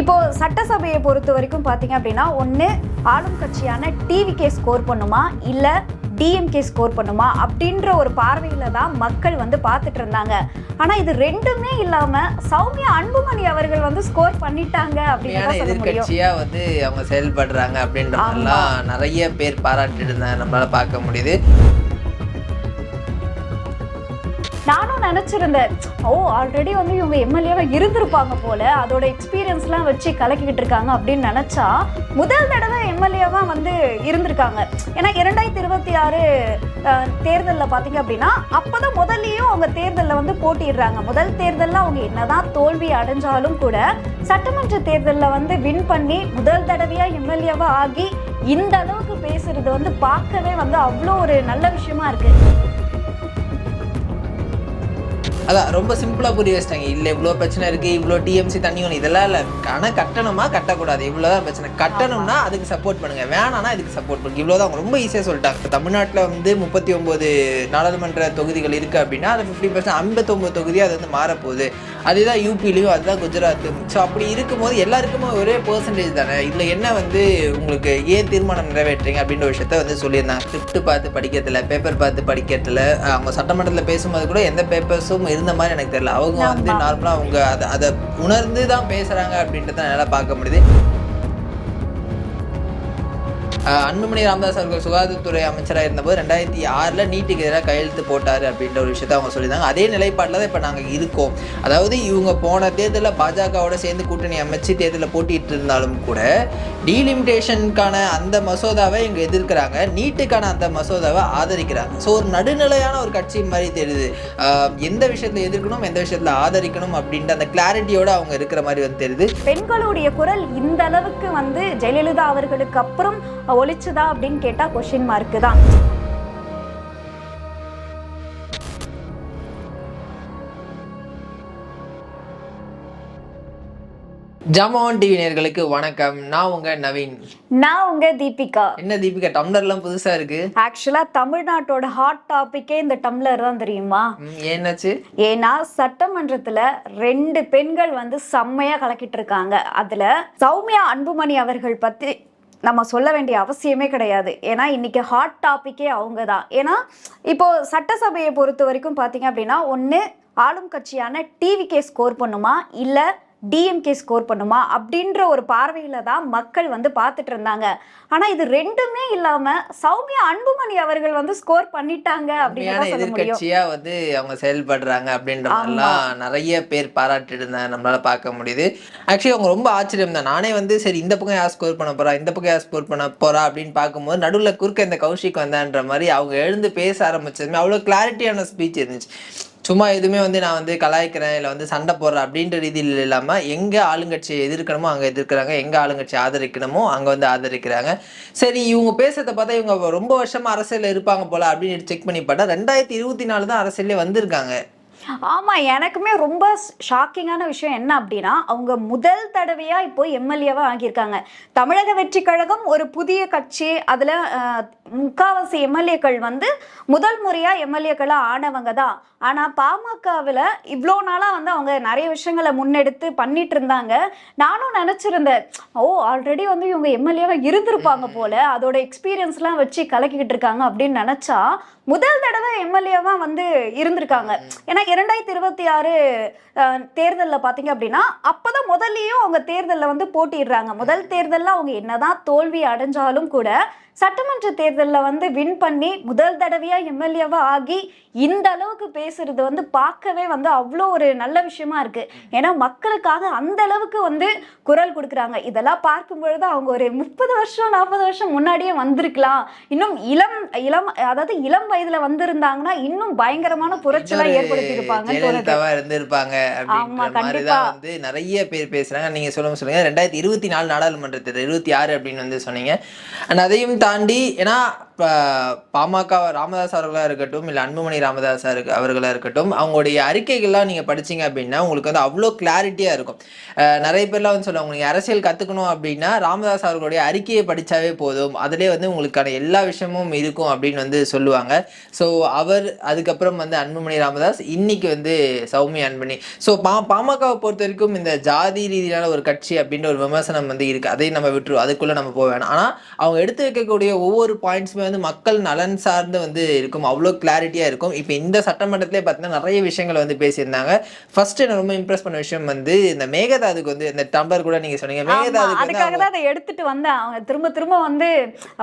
இப்போ சட்டசபையை பொறுத்த வரைக்கும் பார்த்தீங்க அப்படின்னா ஒன்று ஆளும் கட்சியான டிவிகே ஸ்கோர் பண்ணுமா இல்லை டிஎம்கே ஸ்கோர் பண்ணுமா அப்படின்ற ஒரு பார்வையில் தான் மக்கள் வந்து பார்த்துட்டு இருந்தாங்க. ஆனால் இது ரெண்டுமே இல்லாமல் சௌமியா அன்புமணி அவர்கள் வந்து ஸ்கோர் பண்ணிட்டாங்க அப்படின்னு எதிர்கட்சியா வந்து அவங்க செயல்படுறாங்க அப்படின்றதெல்லாம் நிறைய பேர் பாராட்டிட்டு இருந்தாங்க, நம்மளால பார்க்க முடியுது. நானும் நினச்சிருந்தேன், ஆல்ரெடி வந்து இவங்க எம்எல்ஏவா இருந்திருப்பாங்க போல, அதோட எக்ஸ்பீரியன்ஸ்லாம் வச்சு கலக்கிக்கிட்டு இருக்காங்க அப்படின்னு நினச்சா முதல் தடவை எம்எல்ஏவா வந்து இருந்திருக்காங்க. ஏன்னா 2026 தேர்தலில் பார்த்தீங்க அப்படின்னா அப்போதான் முதல்லையும் அவங்க தேர்தலில் வந்து போட்டிடுறாங்க. முதல் தேர்தலில் அவங்க என்னதான் தோல்வி அடைஞ்சாலும் கூட சட்டமன்ற தேர்தலில் வந்து வின் பண்ணி முதல் தடவையாக எம்எல்ஏவா ஆகி இந்த அளவுக்கு பேசுறது வந்து பார்க்கவே வந்து அவ்வளோ ஒரு நல்ல விஷயமா இருக்கு. அதான் ரொம்ப சிம்பிளாக புரிய வச்சிட்டாங்க. இல்லை இவ்வளோ பிரச்சனை இருக்குது, இவ்வளோ டிஎம்சி தண்ணி ஒன்று, இதெல்லாம் இல்லை. ஆனால் கட்டணுமா கட்டக்கூடாது, இவ்வளோதான் பிரச்சனை. கட்டணும்னா அதுக்கு சப்போர்ட் பண்ணுங்கள், வேணான்னா இதுக்கு சப்போர்ட் பண்ணுங்க, இவ்வளோதான். அவங்க ரொம்ப ஈஸியாக சொல்லிட்டாங்க. இப்போ தமிழ்நாட்டில் வந்து 39 நாடாளுமன்ற தொகுதிகள் இருக்குது அப்படின்னா அது 50% 59 தொகுதி அது வந்து மாறப்போகுது. அதுதான் யூபிலையும், அதுதான் குஜராத்து. ஸோ அப்படி இருக்கும்போது எல்லாருக்குமே ஒரே பெர்சன்டேஜ் தானே. இதில் என்ன வந்து உங்களுக்கு ஏன் தீர்மானம் நிறைவேற்றுறீங்க அப்படின்ற விஷயத்த வந்து சொல்லியிருந்தாங்க. ஸ்கிரிப்ட் பார்த்து படிக்கிறதுல, பேப்பர் பார்த்து படிக்கிறதுல, அவங்க சட்டமன்றத்தில் பேசும்போது கூட எந்த பேப்பர்ஸும் இருந்த மாதிரி எனக்கு தெரியல. அவங்க வந்து நார்மலாக அவங்க அதை உணர்ந்து தான் பேசுகிறாங்க அப்படின்றத என்னால் பார்க்க முடியுது. அன்புமணி ராமதாஸ் அவர்கள் சுகாதாரத்துறை அமைச்சராக இருந்தபோது 2006 நீட்டுக்கு எதிராக கையெழுத்து போட்டார் அப்படின்ற ஒரு விஷயத்த அவங்க சொல்லியிருந்தாங்க. அதே நிலைப்பாட்டில் தான் இப்போ நாங்கள் இருக்கோம். அதாவது இவங்க போன தேர்தலில் பாஜகவோட சேர்ந்து கூட்டணி அமைச்சு தேர்தலில் போட்டிட்டு இருந்தாலும் கூட டீலிமிட்டேஷனுக்கான அந்த மசோதாவை இவங்க எதிர்க்கிறாங்க, நீட்டுக்கான அந்த மசோதாவை ஆதரிக்கிறாங்க. ஸோ ஒரு நடுநிலையான ஒரு கட்சி மாதிரி தெரியுது. எந்த விஷயத்தில் எதிர்க்கணும், எந்த விஷயத்தில் ஆதரிக்கணும் அப்படின்ற அந்த கிளாரிட்டியோடு அவங்க இருக்கிற மாதிரி வந்து தெரியுது. பெண்களுடைய குரல் இந்த அளவுக்கு வந்து ஜெயலலிதா அவர்களுக்கு அப்புறம் ஒழிச்சுதா அப்படின்னு கேட்டா கொஸ்டின் மார்க்கு தான். ஜாமவான் டிவி நேயர்களுக்கு வணக்கம். நான் உங்க நவீன். நான் உங்க தீபிகா. என்ன தீபிகா, டம்ளர்லாம் புதுசா இருக்கு? ஆக்சுவலா தமிழ்நாட்டோட ஹாட் டாபிக்கே இந்த டம்ளர் தான் தெரியுமா? என்னாச்சு? ஏன்னா சட்டமன்றத்துல 2 பெண்கள் வந்து செம்மையா கலக்கிட்டு இருக்காங்க. அதுல சௌமியா அன்புமணி அவர்கள் பத்தி நம்ம சொல்ல வேண்டிய அவசியமே கிடையாது. ஏன்னா இன்னைக்கு ஹாட் டாபிக்கே அவங்க தான். ஏன்னா இப்போ சட்டசபையை பொறுத்த வரைக்கும் பார்த்தீங்க அப்படின்னா ஒன்று ஆளும் கட்சியான டிவிகே ஸ்கோர் பண்ணுமா இல்லை டிஎம்கே ஸ்கோர் பண்ணுமா அப்படின்ற ஒரு பார்வையில் தான் மக்கள் வந்து பார்த்துட்டு இருந்தாங்க. ஆனால் இது ரெண்டுமே இல்லாமல் சௌமியா அன்புமணி அவர்கள் வந்து ஸ்கோர் பண்ணிட்டாங்க அப்படின்னு எதிர்கட்சியா வந்து அவங்க செயல்படுறாங்க அப்படின்றதெல்லாம் நிறைய பேர் பாராட்டிட்டு இருந்தாங்க, நம்மளால பார்க்க முடியுது. ஆக்சுவலி அவங்க ரொம்ப ஆச்சரியம் தான். நானே வந்து சரி இந்த பக்கம் யார் ஸ்கோர் பண்ண போறா, இந்த பக்கம் யார் ஸ்கோர் பண்ண போறா அப்படின்னு பார்க்கும்போது நடுவில் குறுக்க இந்த கௌஷிக் வந்தான்ற மாதிரி அவங்க எழுந்து பேச ஆரம்பிச்சதுமே அவ்வளோ கிளாரிட்டியான ஸ்பீச் இருந்துச்சு. சும்மா எதுவுமே வந்து நான் வந்து கலாய்க்கிறேன் இல்லை வந்து சண்டை போடுறேன் அப்படின்ற ரீதியில் இல்லாமல் எங்கே ஆளுங்கட்சியை எதிர்க்கணுமோ அங்கே எதிர்க்கிறாங்க, எங்கே ஆளுங்கட்சி ஆதரிக்கணுமோ அங்கே வந்து ஆதரிக்கிறாங்க. சரி இவங்க பேசுறதை பார்த்தா இவங்க ரொம்ப வருஷமாக அரசியலில் இருப்பாங்க போல அப்படின்னு செக் பண்ணி பார்த்தா 2024 தான் அரசியலே வந்திருக்காங்க. ஆமாம், எனக்குமே ரொம்ப ஷாக்கிங்கான விஷயம் என்ன அப்படின்னா அவங்க முதல் தடவையாக இப்போ எம்எல்ஏவாக ஆகியிருக்காங்க. தமிழக வெற்றி கழகம் ஒரு புதிய கட்சி, அதில் முக்காவாசி எம்எல்ஏக்கள் வந்து முதல் முறையாக எம்எல்ஏக்களாக ஆனவங்க தான். ஆனால் பாமகவில் இவ்வளோ நாளாக வந்து அவங்க நிறைய விஷயங்களை முன்னெடுத்து பண்ணிட்டு இருந்தாங்க. நானும் நினச்சிருந்தேன், ஆல்ரெடி வந்து இவங்க எம்எல்ஏவாக இருந்திருப்பாங்க போல, அதோட எக்ஸ்பீரியன்ஸ்லாம் வச்சு கலக்கிக்கிட்டு இருக்காங்க அப்படின்னு நினச்சா முதல் தடவை எம்எல்ஏவாக வந்து இருந்திருக்காங்க. ஏன்னா 2026 தேர்தலில் பார்த்தீங்க அப்படின்னா அப்போதான் முதல்லையும் அவங்க தேர்தலில் வந்து போட்டிடுறாங்க. முதல் தேர்தலில் அவங்க என்னதான் தோல்வி அடைஞ்சாலும் கூட சட்டமன்ற தேர்தலில் வந்து வின் பண்ணி முதல் தடவையாக எம்எல்ஏவாக ஆகி இந்த அளவுக்கு பேசுறது வந்து பார்க்கவே வந்து அவ்வளோ ஒரு நல்ல விஷயமா இருக்கு. ஏன்னா மக்களுக்காக அந்த அளவுக்கு வந்து குரல் கொடுக்குறாங்க. இதெல்லாம் பார்க்கும்பொழுது அவங்க ஒரு 30 வருஷம் 40 வருஷம் முன்னாடியே வந்திருக்கலாம், இன்னும் அதாவது இளம் வயதுல வந்திருந்தாங்கன்னா இன்னும் பயங்கரமான புரட்சியெல்லாம் ஏற்படுத்தி இருப்பாங்க. வந்து நிறைய பேர் பேசுறாங்க. நீங்க சொல்லுங்க 2024 நாடாளுமன்ற தேர்தல் 26 அப்படின்னு வந்து சொன்னீங்க. அதையும் தாண்டி ஏன்னா பாமக ராமதாஸ் அவர்களாக இருக்கட்டும், இல்லை அன்புமணி ராமதாஸ் அவர்களாக இருக்கட்டும், அவங்களுடைய அறிக்கைகள்லாம் நீங்கள் படிச்சீங்க அப்படின்னா உங்களுக்கு வந்து அவ்வளோ கிளாரிட்டியாக இருக்கும். நிறைய பேர்லாம் வந்து சொல்லுவாங்க, நீங்கள் அரசியல் கற்றுக்கணும் அப்படின்னா ராமதாஸ் அவர்களுடைய அறிக்கையை படித்தாவே போதும், அதிலே வந்து உங்களுக்கான எல்லா விஷயமும் இருக்கும் அப்படின்னு வந்து சொல்லுவாங்க. ஸோ அவர் அதுக்கப்புறம் வந்து அன்புமணி ராமதாஸ், இன்னைக்கு வந்து சௌமியா அன்புமணி. ஸோ பாமகவை பொறுத்த வரைக்கும் இந்த ஜாதி ரீதியான ஒரு கட்சி அப்படின்ற ஒரு விமர்சனம் வந்து இருக்குது, அதையும் நம்ம விட்டுருவோம், அதுக்குள்ளே நம்ம போக வேணாம். ஆனால் அவங்க எடுத்து வைக்கக்கூடிய ஒவ்வொரு பாயிண்ட்ஸுமே வந்து மக்கள் நலன் சார்ந்து வந்து இருக்கும், அவ்வளோ கிளாரிட்டியாக இருக்கும். இப்போ இந்த சட்டமன்றத்திலே பார்த்தீங்கன்னா நிறைய விஷயங்களை வந்து பேசியிருந்தாங்க. ஃபர்ஸ்ட் எனக்கு ரொம்ப இம்ப்ரெஸ் பண்ண விஷயம் வந்து இந்த மேகதாதுக்கு வந்து இந்த டம்ளர் கூட நீங்கள் சொன்னீங்க, மேகதாதுக்கு அதுக்காக தான் அதை எடுத்துட்டு வந்தேன். அவங்க திரும்ப திரும்ப வந்து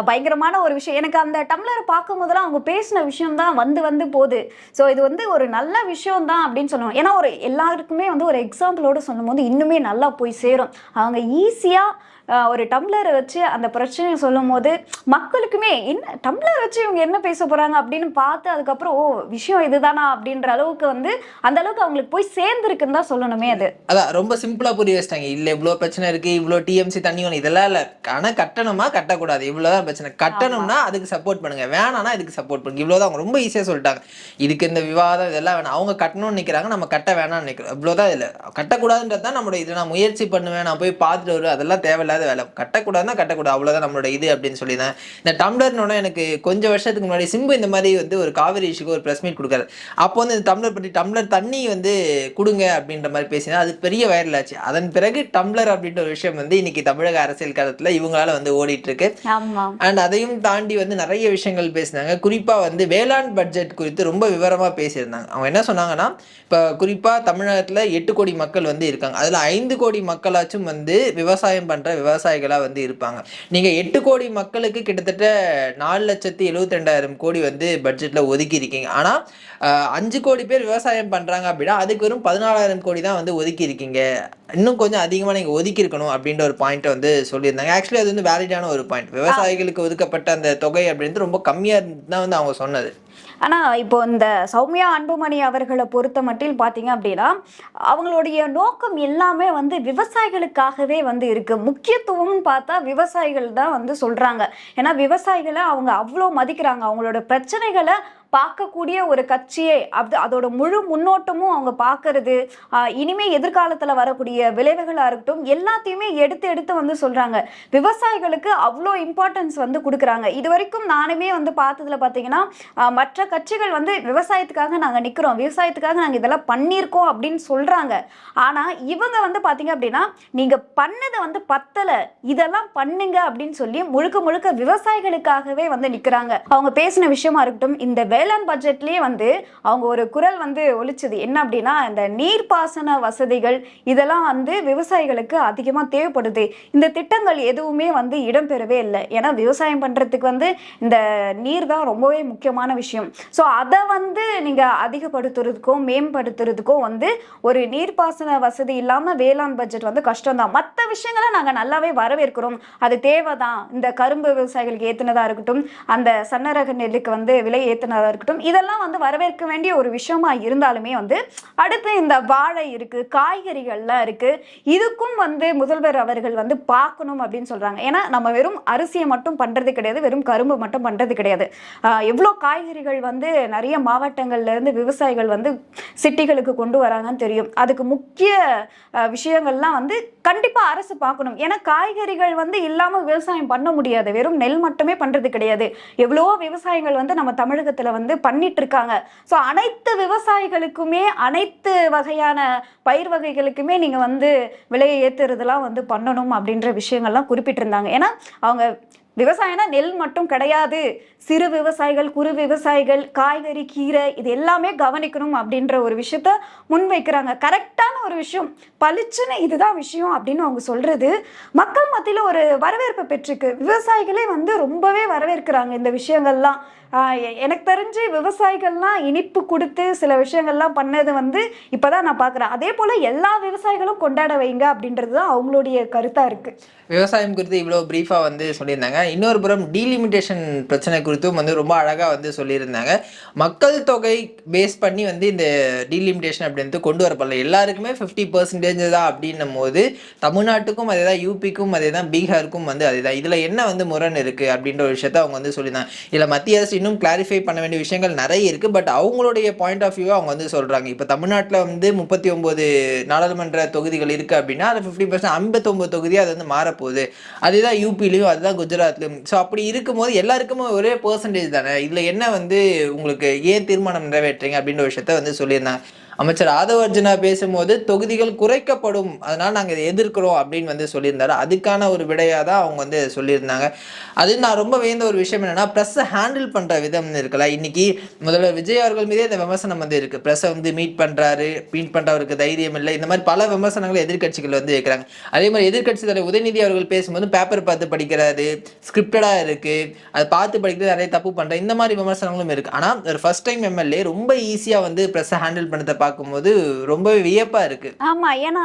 பயங்கரமான ஒரு விஷயம். எனக்கு அந்த டம்ளரை பார்க்கும் போதெல்லாம் அவங்க பேசின விஷயம் தான் வந்து வந்து போகுது. ஸோ இது வந்து ஒரு நல்ல விஷயம் தான் அப்படின்னு சொல்லுவோம். ஏன்னா ஒரு எல்லாருக்குமே வந்து ஒரு எக்ஸாம்பிளோட சொல்லும் போது இன்னுமே நல்லா போய் சேரும். அவங்க ஈஸியாக ஒரு டம்ளரை வச்சு அந்த பிரச்சனையை சொல்லும் போது மக்களுக்குமே என்ன டம்ளர் வச்சு இவங்க என்ன பேச போறாங்க அப்படின்னு பார்த்து அதுக்கப்புறம் ஓ விஷயம் இதுதானா அப்படின்ற அளவுக்கு வந்து அந்த அளவுக்கு அவங்களுக்கு போய் சேர்ந்துருக்குன்னு தான் சொல்லணுமே. அது அதான் ரொம்ப சிம்பிளா புரிய வச்சிட்டாங்க. இல்லை இவ்வளோ பிரச்சனை இருக்கு, இவ்வளோ டிஎம்சி தண்ணி வேணும், இதெல்லாம் இல்லை. ஆனால் கட்டணுமா கட்டக்கூடாது, இவ்வளோதான் பிரச்சனை. கட்டணும்னா அதுக்கு சப்போர்ட் பண்ணுங்க, வேணானா இதுக்கு சப்போர்ட் பண்ணுங்க, இவ்வளோதான். அவங்க ரொம்ப ஈஸியாக சொல்லிட்டாங்க. இதுக்கு இந்த விவாதம் இதெல்லாம் வேணாம். அவங்க கட்டணும்னு நிற்கிறாங்க, நம்ம கட்ட வேணாம்னு நிற்கிறோம், இவ்வளோதான். இல்லை கட்டக்கூடாதுன்றது தான் நம்மளோட இது. நான் முயற்சி பண்ணுவேன், நான் போய் பார்த்துட்டு வருவேன், அதெல்லாம் தேவையில்லாத வேலை. கட்டக்கூடாதுன்னா கட்டக்கூடாது, அவ்வளோதான் நம்மளோட இது அப்படின்னு சொல்லி தான். இந்த டம்ளர்னோட எனக்கு கொஞ்சம் வருஷத்துக்கு முன்னாடி சிம்பு இந்த மாதிரி வந்து ஒரு காவிரி இஷ்யூக்கு ஒரு ப்ரெஸ் மீட் கொடுக்காரு. அப்போ வந்து இந்த டம்ளர் பற்றி டம்ளர் தண்ணி வந்து கொடுங்க அப்படின்ற மாதிரி பேசினா அது பெரிய வைரல் ஆச்சு. அதன் பிறகு டம்ளர் அப்படின்ற ஒரு விஷயம் வந்து இன்னைக்கு தமிழக அரசியல் காலத்தில் இவங்களால வந்து ஓடிட்டு இருக்கு. அண்ட் அதையும் தாண்டி வந்து நிறைய விஷயங்கள் பேசினாங்க. குறிப்பாக வந்து வேளாண் பட்ஜெட் குறித்து ரொம்ப விவரமாக பேசியிருந்தாங்க. அவங்க என்ன சொன்னாங்கன்னா, இப்போ குறிப்பாக தமிழகத்தில் 8 கோடி மக்கள் வந்து இருக்காங்க, அதில் 5 கோடி மக்களாச்சும் வந்து விவசாயம் பண்ணுற விவசாயிகளாக வந்து இருப்பாங்க. நீங்கள் 8 கோடி மக்களுக்கு கிட்டத்தட்ட 4,72,000 கோடி வந்து பட்ஜெட்டில் ஒதுக்கி இருக்கீங்க. ஆனால் 5 கோடி பேர் விவசாயம் பண்ணுறாங்க அப்படின்னா அதுக்கு வெறும் 14,000 கோடி தான் வந்து ஒதுக்கி இருக்கீங்க. இன்னும் கொஞ்சம் அதிகமாக நீங்கள் ஒதுக்கி இருக்கணும் அப்படின்ற ஒரு பாயிண்ட்டை வந்து சொல்லியிருந்தாங்க. ஆக்சுவலி அது வந்து வேலிடான ஒரு பாயிண்ட். விவசாயிகளுக்கு ஒதுக்கப்பட்ட அந்த தொகை அப்படின்றது ரொம்ப கம்மியாக இருந்து தான் வந்து அவங்க சொன்னது. ஆனால் இப்போ இந்த சௌமியா அன்புமணி அவர்களை பொறுத்த மட்டில் பார்த்தீங்க அப்படின்னா அவங்களுடைய நோக்கம் எல்லாமே வந்து விவசாயிகளுக்காகவே வந்து இருக்கு. முக்கியத்துவம்னு பார்த்தா விவசாயிகள் தான் வந்து சொல்றாங்க. ஏன்னா விவசாயிகளை அவங்க அவ்வளோ மதிக்கிறாங்க. அவங்களோட பிரச்சனைகளை பார்க்கக்கூடிய ஒரு கட்சியே அதோட முழு முன்னோட்டமும் அவங்க பார்க்கறது, இனிமே எதிர்காலத்தில் வரக்கூடிய விளைவுகளாக இருக்கட்டும் எல்லாத்தையுமே எடுத்து எடுத்து வந்து சொல்றாங்க. விவசாயிகளுக்கு அவ்வளோ இம்பார்ட்டன்ஸ் வந்து கொடுக்குறாங்க. இது வரைக்கும் நானுமே வந்து பார்த்ததுல பார்த்தீங்கன்னா மற்ற கட்சிகள் வந்து விவசாயத்துக்காக நாங்கள் நிற்கிறோம், விவசாயத்துக்காக நாங்கள் இதெல்லாம் பண்ணியிருக்கோம் அப்படின்னு சொல்றாங்க. ஆனால் இவங்க வந்து பார்த்தீங்க அப்படின்னா நீங்கள் பண்ணதை வந்து பத்தலை, இதெல்லாம் பண்ணுங்க அப்படின்னு சொல்லி முழுக்க முழுக்க விவசாயிகளுக்காகவே வந்து நிற்கிறாங்க. அவங்க பேசின விஷயமா இருக்கட்டும், இந்த வேளாண் பட்ஜெட்லேயே வந்து அவங்க ஒரு குரல் வந்து ஒலிச்சது என்ன அப்படின்னா, இந்த நீர்ப்பாசன வசதிகள் இதெல்லாம் வந்து விவசாயிகளுக்கு அதிகமாக தேவைப்படுது. இந்த திட்டங்கள் எதுவுமே வந்து இடம்பெறவே இல்லை. ஏன்னா விவசாயம் பண்ணுறதுக்கு வந்து இந்த நீர் தான் ரொம்பவே முக்கியமான விஷயம். ஸோ அதை வந்து நீங்கள் அதிகப்படுத்துறதுக்கும் மேம்படுத்துறதுக்கும் வந்து ஒரு நீர்ப்பாசன வசதி இல்லாமல் வேளாண் பட்ஜெட் வந்து கஷ்டம்தான். மற்ற விஷயங்களை நாங்கள் நல்லாவே வரவேற்கிறோம், அது தேவைதான். இந்த கரும்பு விவசாயிகளுக்கு ஏற்றுனதாக இருக்கட்டும், அந்த சன்னரக நெல்லுக்கு வந்து விலை ஏற்றுனதாக இருக்கட்டும், இதெல்லாம் வந்து வரவேற்க வேண்டிய ஒரு விஷயமா இருந்தாலுமே வந்து அடுத்து இந்த வாழை இருக்கு, காய்கறிகள்லாம் இருக்கு, இதுக்கும் வந்து முதல்வர் அவர்கள் வந்து பார்க்கணும் அப்படின்னு சொல்றாங்க. ஏன்னா நம்ம வெறும் அரிசியை மட்டும் பண்றது கிடையாது, வெறும் கரும்பு மட்டும் பண்றது கிடையாது. எவ்வளோ காய்கறிகள் வந்து நிறைய மாவட்டங்கள்ல இருந்து விவசாயிகள் வந்து சிட்டிகளுக்கு கொண்டு வராங்கன்னு தெரியும். அதுக்கு முக்கிய விஷயங்கள்லாம் வந்து கண்டிப்பா அரசு பார்க்கணும். ஏன்னா காய்கறிகள் வந்து இல்லாம விவசாயம் பண்ண முடியாது, வெறும் நெல் மட்டுமே பண்றது கிடையாது. எவ்வளோ விவசாயிகள் வந்து நம்ம தமிழகத்துல வந்து பண்ணிட்டு இருக்காங்க. ஸோ அனைத்து விவசாயிகளுக்குமே அனைத்து வகையான பயிர் வகைகளுக்குமே நீங்க வந்து விலையை ஏற்றுறதுலாம் வந்து பண்ணணும் அப்படின்ற விஷயங்கள்லாம் குறிப்பிட்டிருந்தாங்க. ஏன்னா அவங்க விவசாயம்னா நெல் மட்டும் கிடையாது, சிறு விவசாயிகள், குறு விவசாயிகள், காய்கறி, கீரை இது எல்லாமே கவனிக்கணும் அப்படின்ற ஒரு விஷயத்த முன்வைக்கிறாங்க. கரெக்டான ஒரு விஷயம், பளிச்சுன்னு இதுதான் விஷயம் அப்படின்னு அவங்க சொல்றது மக்கள் மத்தியில் ஒரு வரவேற்பு பெற்றிருக்கு. விவசாயிகளே வந்து ரொம்பவே வரவேற்கிறாங்க இந்த விஷயங்கள்லாம். எனக்கு தெரிஞ்சு விவசாயிகள்லாம் இனிப்பு கொடுத்து சில விஷயங்கள்லாம் பண்ணது வந்து இப்போதான் நான் பார்க்குறேன். அதே போல் எல்லா விவசாயிகளும் கொண்டாட வைங்க அப்படின்றது தான் அவங்களுடைய கருத்தாக இருக்குது. விவசாயம் குறித்து இவ்வளோ ப்ரீஃபாக வந்து சொல்லியிருந்தாங்க. இன்னொரு புறம் டீலிமிட்டேஷன் பிரச்சனை குறித்தும் வந்து ரொம்ப அழகாக வந்து சொல்லியிருந்தாங்க. மக்கள் தொகை பேஸ் பண்ணி வந்து இந்த டீலிமிட்டேஷன் அப்படின்ட்டு கொண்டு வரப்படல, எல்லாருக்குமே 50% தான் அப்படின்னும் போது தமிழ்நாட்டுக்கும் அதே தான், யூபிக்கும் அதே தான், பீகாருக்கும் வந்து அதே தான். இதில் என்ன வந்து முரண் இருக்குது அப்படின்ற ஒரு விஷயத்த அவங்க வந்து சொல்லியிருந்தாங்க. இதில் மத்திய அரசு இன்னும் கிளாரிஃபை பண்ண வேண்டிய விஷயங்கள் நிறைய இருக்குது. பட் அவங்களுடைய பாயிண்ட் ஆஃப் வியூவை அவங்க வந்து சொல்கிறாங்க. இப்போ தமிழ்நாட்டில் வந்து 39 நாடாளுமன்ற தொகுதிகள் இருக்குது அப்படின்னா அது 50% 59 தொகுதியாக அது வந்து மாறப்போகுது. அதுதான் யூபிலையும், அதுதான் குஜராத்லையும். ஸோ அப்படி இருக்கும்போது எல்லாருக்குமே ஒரே பெர்சன்டேஜ் தானே, இதில் என்ன வந்து உங்களுக்கு ஏன் தீர்மானம் நிறைவேற்றுறீங்க அப்படின்ற விஷயத்த வந்து சொல்லியிருந்தாங்க. அமைச்சர் ஆதவ அர்ஜுனா பேசும்போது தொகுதிகள் குறைக்கப்படும், அதனால் நாங்கள் இதை எதிர்க்கிறோம் அப்படின்னு வந்து சொல்லியிருந்தாரு. அதுக்கான ஒரு விடையாக தான் அவங்க வந்து சொல்லியிருந்தாங்க. அது நான் ரொம்ப வேந்த ஒரு விஷயம் என்னென்னா, ப்ரெஸ்ஸை ஹேண்டில் பண்ணுற விதம் இருக்குல்ல. இன்றைக்கி முதல்வர் விஜய் அவர்கள் மீதே இந்த விமர்சனம் வந்து இருக்குது. ப்ரெஸ்ஸை வந்து மீட் பண்ணுறவருக்கு தைரியம் இல்லை, இந்த மாதிரி பல விமர்சனங்களை எதிர்க்கட்சிகள் வந்து வைக்கிறாங்க. அதே மாதிரி எதிர்க்கட்சி தலைவர் உதயநிதி அவர்கள் பேசும்போது பேப்பர் பார்த்து படிக்கிறாரு, ஸ்கிரிப்டடாக இருக்குது, அதை பார்த்து படிக்கிறது நிறைய தப்பு பண்ணுறேன், இந்த மாதிரி விமர்சனங்களும் இருக்குது. ஆனால் ஒரு ஃபர்ஸ்ட் டைம் எம்எல்ஏ ரொம்ப ஈஸியாக வந்து ப்ரெஸ்ஸை ஹேண்டில் பண்ணதை பார்க்கும்போது ரொம்பவே வியப்பா இருக்கு. ஆமா, ஏன்னா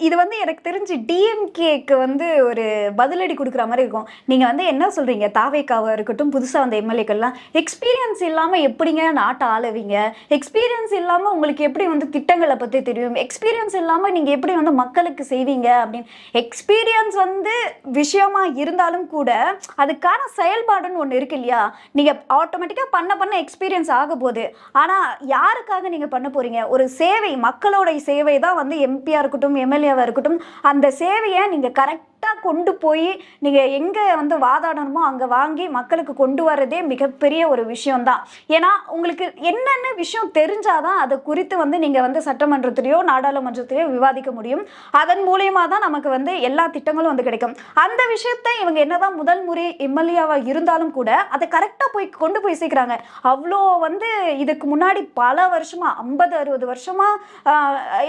இது வந்து எனக்கு தெரிஞ்சு டிஎம்கேக்கு வந்து ஒரு பதிலடி கொடுக்குற மாதிரி இருக்கும். நீங்க வந்து என்ன சொல்றீங்க, தாவேக்காவா இருக்கட்டும், புதுசா வந்த எம்எல்ஏக்கள்லாம் எக்ஸ்பீரியன்ஸ் இல்லாம எப்படிங்க நாட்டை ஆளுவீங்க, எக்ஸ்பீரியன்ஸ் இல்லாம உங்களுக்கு எப்படி வந்து திட்டங்களை பத்தி தெரியும், எக்ஸ்பீரியன்ஸ் இல்லாம நீங்க எப்படி வந்து மக்களுக்கு செய்வீங்க அப்படின்னு. எக்ஸ்பீரியன்ஸ் வந்து விஷயமா இருந்தாலும் கூட அதுக்கான செயல்பாடுன்னு ஒன்று இருக்கு இல்லையா. நீங்க ஆட்டோமேட்டிக்கா பண்ண எக்ஸ்பீரியன்ஸ் ஆக போகுது. ஆனா யாருக்காக நீங்க பண்ண போறீங்க? ஒரு சேவை, மக்களோட சேவை தான் வந்து எம்பியா இருக்கட்டும், எம்எல்ஏவா இருக்கட்டும், அந்த சேவையை நீங்க கரெக்டாக கொண்டு போய் நீங்கள் எங்கே வந்து வாதாடணுமோ அங்கே வாங்கி மக்களுக்கு கொண்டு வரதே மிகப்பெரிய ஒரு விஷயம்தான். ஏன்னா உங்களுக்கு என்னென்ன விஷயம் தெரிஞ்சாதான் அதை குறித்து வந்து நீங்கள் வந்து சட்டமன்றத்திலேயோ நாடாளுமன்றத்திலேயோ விவாதிக்க முடியும். அதன் மூலியமாக தான் நமக்கு வந்து எல்லா திட்டங்களும் வந்து கிடைக்கும். அந்த விஷயத்தை இவங்க என்னதான் முதல் முறை எம்எல்ஏவாக இருந்தாலும் கூட அதை கரெக்டாக போய் கொண்டு போய் சேர்க்குறாங்க. அவ்வளோ வந்து இதுக்கு முன்னாடி பல வருஷமாக 50-60 வருஷமாக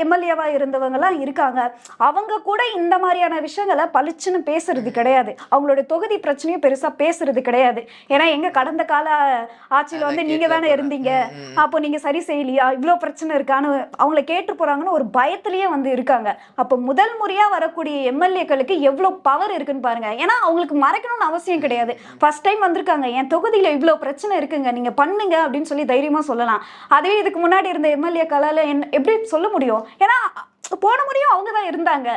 எம்எல்ஏவாக இருந்தவங்கலாம் இருக்காங்க. அவங்க கூட இந்த மாதிரியான விஷயங்களை பளிச்சுன்னு பேசுறது கிடையாது. அவங்களோட தொகுதி பிரச்சனையும் பெருசா பேசுறது கிடையாது. ஏன்னா எங்க கடந்த கால ஆட்சியில வந்து நீங்க தானே இருந்தீங்க, அப்போ நீங்க சரி செய்யலையா, இவ்வளோ பிரச்சனை இருக்கான்னு அவங்கள கேட்டு போறாங்கன்னு ஒரு பயத்திலேயே வந்து இருக்காங்க. அப்போ முதல் முறையா வரக்கூடிய எம்எல்ஏக்களுக்கு எவ்வளவு பவர் இருக்குன்னு பாருங்க. ஏன்னா அவங்களுக்கு மறைக்கணும்னு அவசியம் கிடையாது. ஃபர்ஸ்ட் டைம் வந்திருக்காங்க, என் தொகுதியில இவ்வளோ பிரச்சனை இருக்குங்க, நீங்க பண்ணுங்க அப்படின்னு சொல்லி தைரியமா சொல்லலாம். அதுவே இதுக்கு முன்னாடி இருந்த எம்எல்ஏக்களால எப்படி சொல்ல முடியும்? ஏன்னா போன முறையும் அவங்க தான் இருந்தாங்க.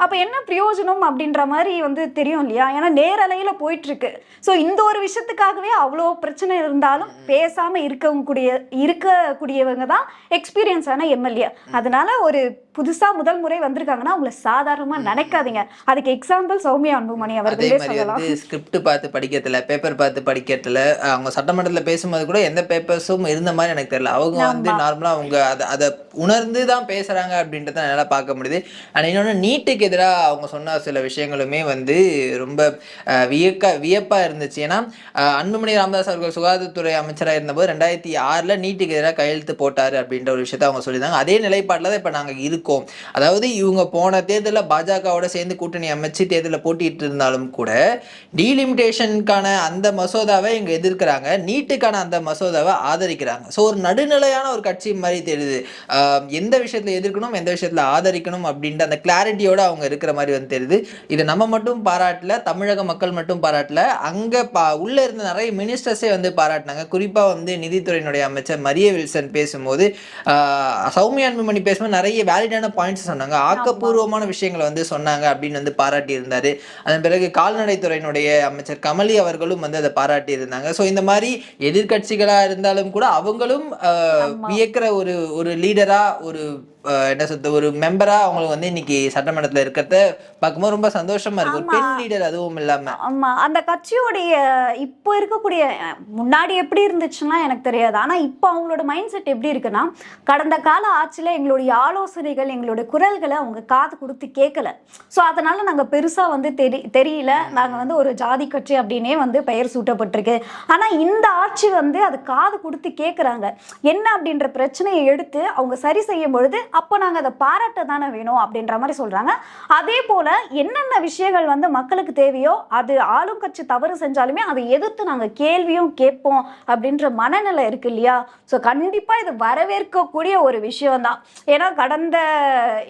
அப்ப என்ன பிரயோஜனம் அப்படின்ற மாதிரி வந்து தெரியும் இல்லையா. ஏன்னா நேரலையில போயிட்டு இருக்கு. ஸோ இந்த ஒரு விஷயத்துக்காகவே அவ்வளோ பிரச்சனை இருந்தாலும் பேசாம இருக்கக்கூடியவங்க தான் எக்ஸ்பீரியன்ஸான எம்எல்ஏ. அதனால ஒரு புதுசா முதல் முறை வந்திருக்காங்கன்னா அவங்கள சாதாரணமா நினைக்காதீங்க. அதுக்கு எக்ஸாம்பிள் சௌமியா அன்புமணி அவர்களே சொல்லலாம். ஸ்கிரிப்ட் பார்த்து படிக்கிறதுல, பேப்பர் பார்த்து படிக்கிறதுல, அவங்க சட்டமன்றத்தில் பேசும்போது கூட எந்த பேப்பர்ஸும் இருந்த மாதிரி எனக்கு தெரியல. அவங்க வந்து நார்மலா அவங்க அதை உணர்ந்து தான் பேசுறாங்க அப்படின்றத நல்லா பார்க்க முடியுது. அண்ட் இன்னொன்று, நீட்டுக்கு எதிராக அவங்க சொன்ன சில விஷயங்களுமே வந்து ரொம்ப வியப்பா இருந்துச்சு. ஏன்னா அன்புமணி ராமதாஸ் அவர்கள் சுகாதாரத்துறை அமைச்சராக இருந்தபோது 2006 நீட்டுக்கு எதிராக கையெழுத்து போட்டாரு அப்படின்ற ஒரு விஷயத்த அவங்க சொல்லியிருந்தாங்க. அதே நிலைப்பாட்டில் தான் இப்போ நாங்கள் இருக்கோம். அதாவது இவங்க போன தேர்தலில் பாஜகவோட சேர்ந்து கூட்டணி அமைச்சு தேர்தலில் போட்டிட்டு இருந்தாலும் கூட டீலிமிட்டேஷனுக்கான அந்த மசோதாவை இங்க எதிர்க்கிறாங்க, நீட்டுக்கான அந்த மசோதாவை ஆதரிக்கிறாங்க. ஸோ ஒரு நடுநிலையான ஒரு கட்சி மாதிரி தெரியுது. எந்த விஷயத்துல எதிர்க்கணும், எந்த விஷயத்துல ஆதரிக்கணும் அப்படின்ற அந்த கிளாரிட்டியோட அவங்க இருக்கிற மாதிரி வந்து தெரியுது. இது நம்ம மட்டும் பாராட்டல, தமிழக மக்கள் மட்டும் பாராட்டல, அங்க உள்ள இருந்த நிறைய மினிஸ்டர்ஸே வந்து பாராட்டினாங்க. குறிப்பா வந்து நிதித்துறையினுடைய அமைச்சர் மரிய வில்சன் பேசும்போது, சௌமியா அன்புமணி பேசும்போது நிறைய வேலிடான பாயிண்ட்ஸ் சொன்னாங்க, ஆக்கப்பூர்வமான விஷயங்களை வந்து சொன்னாங்க அப்படின்னு வந்து பாராட்டி இருந்தாரு. அதன் பிறகு கால்நடைத்துறையினுடைய அமைச்சர் கமலி அவர்களும் வந்து அதை பாராட்டி இருந்தாங்க. ஸோ இந்த மாதிரி எதிர்கட்சிகளா இருந்தாலும் கூட அவங்களும் வியக்கிற ஒரு லீடரா, ஒரு என்ன சொல்றது, ஒரு மெம்பரா அவங்களுக்கு வந்து இன்னைக்கு சட்டமன்றத்தில் இருக்கிறத பார்க்கும்போது ரொம்ப சந்தோஷமா இருக்கு. ஒரு பெண் லீடர் அதுவும் இல்லாம. ஆமா, அந்த கட்சியோடைய இப்போ இருக்கக்கூடிய, முன்னாடி எப்படி இருந்துச்சுன்னா எனக்கு தெரியாது, ஆனா இப்போ அவங்களோட மைண்ட் செட் எப்படி இருக்குன்னா, கடந்த கால ஆட்சியில எங்களுடைய ஆலோசனைகள், எங்களுடைய குரல்களை அவங்க காது கொடுத்து கேட்கல. ஸோ அதனால நாங்க பெருசா வந்து தெரியல, நாங்க வந்து ஒரு ஜாதி கட்சி அப்படின்னே வந்து பெயர் சூட்டப்பட்டிருக்கு. ஆனா இந்த ஆட்சி வந்து அது காது கொடுத்து கேட்குறாங்க. என்ன அப்படின்ற பிரச்சனையை எடுத்து அவங்க சரி செய்யும் பொழுது அப்போ நாங்கள் அதை பாராட்ட தானே வேணும் அப்படின்ற மாதிரி சொல்கிறாங்க. அதே போல் என்னென்ன விஷயங்கள் வந்து மக்களுக்கு தேவையோ அது ஆளும் கட்சி தவறு செஞ்சாலுமே அதை எதிர்த்து நாங்கள் கேள்வியும் கேட்போம் அப்படின்ற மனநிலை இருக்கு இல்லையா? ஸோ கண்டிப்பாக இது வரவேற்கக்கூடிய ஒரு விஷயம்தான். ஏன்னா கடந்த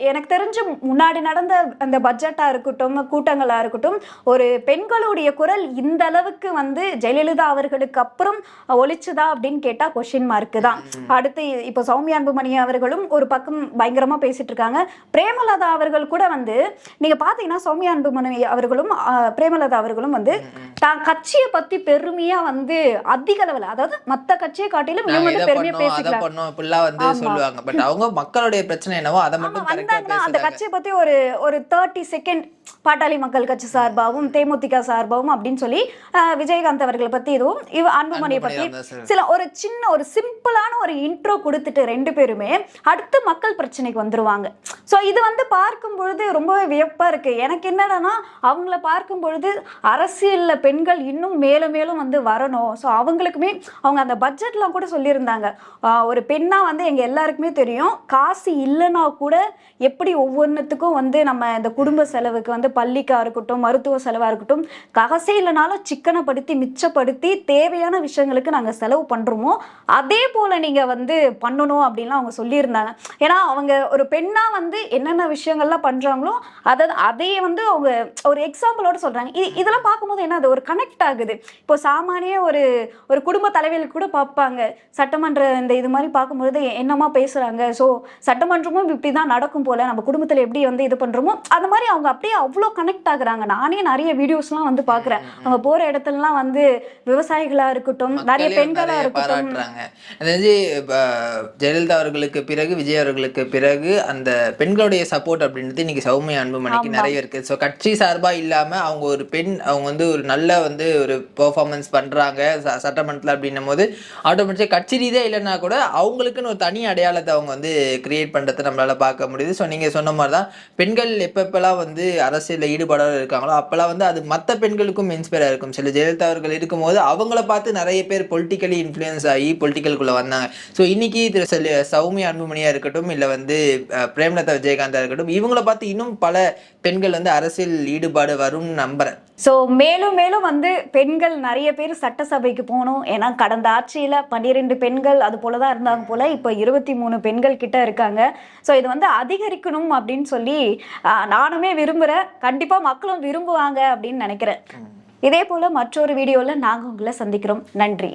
எனக்கு தெரிஞ்சு முன்னாடி நடந்த அந்த பட்ஜெட்டாக இருக்கட்டும், கூட்டங்களாக இருக்கட்டும், ஒரு பெண்களுடைய குரல் இந்த அளவுக்கு வந்து ஜெயலலிதா அவர்களுக்கு அப்புறம் ஒலிச்சுதா அப்படின்னு கேட்டா கொஸ்டின் மார்க்கு தான். அடுத்து இப்போ சௌமியா அன்புமணி அவர்களும் ஒரு பக்கம் பயங்கரமா பேசிட்டு இருக்காங்க. பிரேமலதா அவர்கள் கூட வந்து நீங்க பாத்தீங்கன்னா சௌமியா அன்புமணி அவர்களும் பிரேமலதா அவர்களும் வந்து தான் கட்சியை பத்தி பெருமையா வந்து அதிக அளவில், அதாவது மத்த கட்சியை காட்டிலும் இவங்க வந்து பெருமையா பேசிக்கிறாங்க சொல்லுவாங்க. பட் அவங்க மக்களுடைய பிரச்சனை என்னவோ அதை மட்டும் வந்தாங்கன்னா அந்த கட்சியை பத்தி ஒரு 30 செகண்ட் பாட்டாளி மக்கள் கட்சி சார்பாகவும் தேமுதிக சார்பாகவும் அப்படின்னு சொல்லி விஜயகாந்த் அவர்களை பத்தி இதுவும் அன்புமணியை பத்தி சில ஒரு சின்ன ஒரு சிம்பிளான ஒரு இன்ட்ரோ கொடுத்துட்டு ரெண்டு பேருமே அடுத்து மக்கள் பிரச்சனைக்கு வந்துருவாங்க. ஸோ இது வந்து பார்க்கும் பொழுது ரொம்பவே வியப்பா இருக்கு. எனக்கு என்னன்னா அவங்கள பார்க்கும் பொழுது அரசியல்ல பெண்கள் இன்னும் மேலும் மேலும் வந்து வரணும். ஸோ அவங்களுக்குமே அவங்க அந்த பட்ஜெட்லாம் கூட சொல்லியிருந்தாங்க, ஒரு பெண்ணா வந்து எங்க எல்லாருக்குமே தெரியும் காசு இல்லைன்னா கூட எப்படி ஒவ்வொன்றுத்துக்கும் வந்து நம்ம இந்த குடும்ப செலவுக்கு வந்து பள்ளிக்கா இருக்கட்டும், மருத்துவ செலவா இருக்கட்டும், காசே இல்லைனாலும் சிக்கனப்படுத்தி மிச்சப்படுத்தி தேவையான விஷயங்களுக்கு நாங்கள் செலவு பண்றோமோ அதே போல நீங்க வந்து பண்ணணும் அப்படின்லாம் அவங்க சொல்லியிருந்தாங்க. ஏன்னா அவங்க ஒரு பெண்ணா வந்து என்னென்ன விஷயங்கள்லாம் பண்றாங்களோ அதையே வந்து அவங்க ஒரு எக்ஸாம்பிளோட சொல்றாங்க. இதெல்லாம் பார்க்கும்போது என்ன, அது ஒரு கனெக்ட் ஆகுது. இப்போ சாமானிய ஒரு குடும்ப தலைவிகளுக்கு கூட பார்ப்பாங்க சட்டமன்ற இந்த இது மாதிரி பார்க்கும்பொழுது என்னமா பேசுறாங்க, ஸோ சட்டமன்றமும் இப்படிதான் நடக்கும் போல, நம்ம குடும்பத்தில் எப்படி வந்து இது பண்றோமோ அந்த மாதிரி அவங்க அப்படியே அவ்வளோ கனெக்ட் ஆகுறாங்க. நானே நிறைய வீடியோஸ்லாம் வந்து பார்க்குறேன். அவங்க போற இடத்துலலாம் வந்து விவசாயிகளா இருக்கட்டும், நிறைய பெண்களா இருக்கட்டும். அதாவது ஜெயலலிதா அவர்களுக்கு பிறகு விஜய் அவர்களுக்கு பிறகு அந்த பெண்களுடைய சப்போர்ட் அப்படின்றது இன்னைக்கு சௌமியா அன்புமணிக்கு நிறைய இருக்கு. ஸோ கட்சி சார்பா இல்லாம அவங்க ஒரு பெண், அவங்க வந்து ஒரு நல்ல வந்து ஒரு பெர்ஃபார்மன்ஸ் பண்றாங்க சட்டமன்றத்தில் அப்படின்னும் போது ஆட்டோமேட்டிக் கட்சி ரீதியாக இல்லைன்னா கூட அவங்களுக்குன்னு ஒரு தனி அடையாளத்தை அவங்க வந்து கிரியேட் பண்றதை நம்மளால பார்க்க முடியுது. ஸோ நீங்க சொன்ன மாதிரி தான் பெண்கள் எப்பப்பெல்லாம் வந்து அரசியலில் ஈடுபாடாக இருக்காங்களோ அப்பெல்லாம் வந்து அது மற்ற பெண்களுக்கும் இன்ஸ்பயராக இருக்கும். சில ஜெயலலிதா அவர்கள் இருக்கும்போது அவங்கள பார்த்து நிறைய பேர் பொலிட்டிக்கலி இன்ஃப்ளூயன்ஸ் ஆகி பொலிட்டிக்கலுக்குள்ள வந்தாங்க. ஸோ இன்னைக்கு சௌமியா அன்புமணியா இருக்கட்டும், இல்லை வந்து பிரேமலதா விஜயகாந்தா இருக்கட்டும், இவங்கள பார்த்து இன்னும் பல பெண்கள் வந்து அரசியல் ஈடுபாடு வரும்னு நம்புறேன். ஸோ மேலும் மேலும் வந்து பெண்கள் நிறைய பேர் சட்டசபைக்கு போகணும். ஏன்னா கடந்த ஆட்சியில் 12 பெண்கள் அது போல தான் இருந்தாங்க போல, இப்போ 23 பெண்கள் கிட்ட இருக்காங்க. ஸோ இது வந்து அதிகரிக்கணும் அப்படின்னு சொல்லி நானுமே விரும்புகிறேன். கண்டிப்பாக மக்களும் விரும்புவாங்க அப்படின்னு நினைக்கிறேன். இதே போல் மற்றொரு வீடியோவில் நாங்கள் உங்களை சந்திக்கிறோம். நன்றி.